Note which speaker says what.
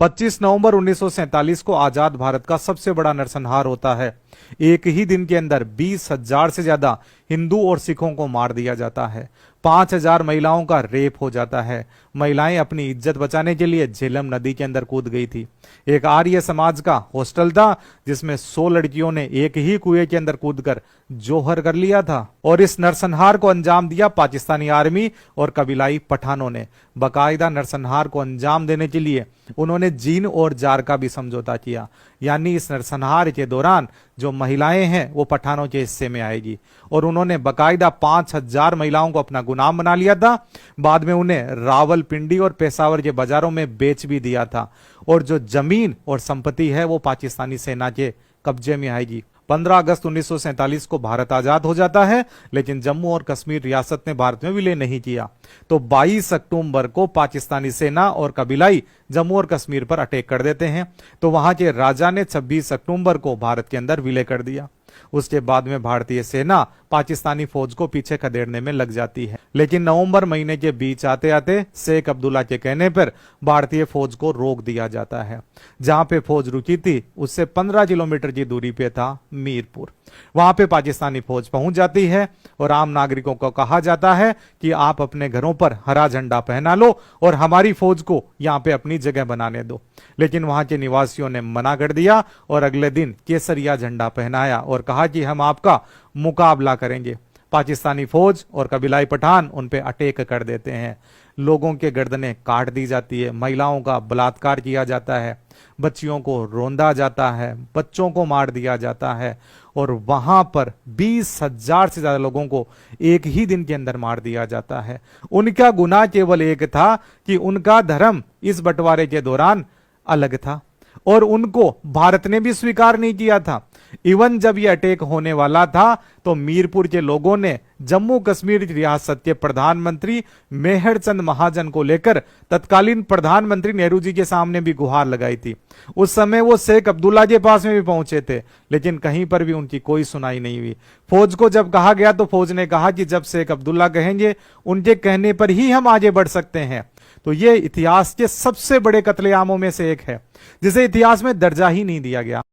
Speaker 1: 25 नवंबर 1947 को आजाद भारत का सबसे बड़ा नरसंहार होता है। एक ही दिन के अंदर 20,000 से ज्यादा हिंदू और सिखों को मार दिया जाता है। 5,000 महिलाओं का रेप हो जाता है। महिलाएं अपनी इज्जत बचाने के लिए झेलम नदी के अंदर कूद गई थी। एक आर्य समाज का हॉस्टल था जिसमें 100 लड़कियों ने एक ही कुएं के अंदर कूदकर जोहर कर लिया था। और इस नरसंहार को अंजाम दिया पाकिस्तानी आर्मी और कबीलाई पठानों ने। बाकायदा नरसंहार को अंजाम देने के लिए उन्होंने जीन और जार का भी समझौता किया, यानी इस नरसंहार के दौरान जो महिलाएं हैं वो पठानों के हिस्से में आएगी। और उन्होंने बाकायदा 5,000 महिलाओं को अपना गुलाम बना लिया था। बाद में उन्हें रावलपिंडी और पेशावर के बाजारों में बेच भी दिया था। और जो जमीन और संपत्ति है वो पाकिस्तानी सेना के कब्जे में आएगी। 15 अगस्त 1947 को भारत आजाद हो जाता है, लेकिन जम्मू और कश्मीर रियासत ने भारत में विलय नहीं किया। तो 22 अक्टूबर को पाकिस्तानी सेना और कबीलाई जम्मू और कश्मीर पर अटैक कर देते हैं। तो वहां के राजा ने 26 अक्टूबर को भारत के अंदर विलय कर दिया। उसके बाद में भारतीय सेना पाकिस्तानी फौज को पीछे खदेड़ने में लग जाती है। लेकिन नवंबर महीने के बीच आते आते शेख अब्दुल्ला के कहने पर भारतीय फौज को रोक दिया जाता है। जहां पे फौज रुकी थी उससे 15 किलोमीटर की दूरी पे था मीरपुर। वहां पे पाकिस्तानी फौज पहुंच जाती है और आम नागरिकों को कहा जाता है कि आप अपने घरों पर हरा झंडा पहना लो और हमारी फौज को यहां पे अपनी जगह बनाने दो। लेकिन वहां के निवासियों ने मना कर दिया और अगले दिन केसरिया झंडा पहनाया और कहा कि हम आपका मुकाबला करेंगे। पाकिस्तानी फौज और कबीलाई पठान उन पे अटैक कर देते हैं। लोगों के गर्दनें काट दी जाती है, महिलाओं का बलात्कार किया जाता है, बच्चियों को रौंदा जाता है, बच्चों को मार दिया जाता है। और वहां पर 20,000 से ज्यादा लोगों को एक ही दिन के अंदर मार दिया जाता है। उनका गुनाह केवल एक था कि उनका धर्म इस बंटवारे के दौरान अलग था और उनको भारत ने भी स्वीकार नहीं किया था। इवन जब यह अटैक होने वाला था तो मीरपुर के लोगों ने जम्मू कश्मीर रियासत के प्रधानमंत्री मेहर चंद महाजन को लेकर तत्कालीन प्रधानमंत्री नेहरू जी के सामने भी गुहार लगाई थी। उस समय वो शेख अब्दुल्ला के पास में भी पहुंचे थे, लेकिन कहीं पर भी उनकी कोई सुनाई नहीं हुई। फौज को जब कहा गया तो फौज ने कहा कि जब शेख अब्दुल्ला कहेंगे उनके कहने पर ही हम आगे बढ़ सकते हैं। तो ये इतिहास के सबसे बड़े कत्लेआमों में से एक है जिसे इतिहास में दर्जा ही नहीं दिया गया।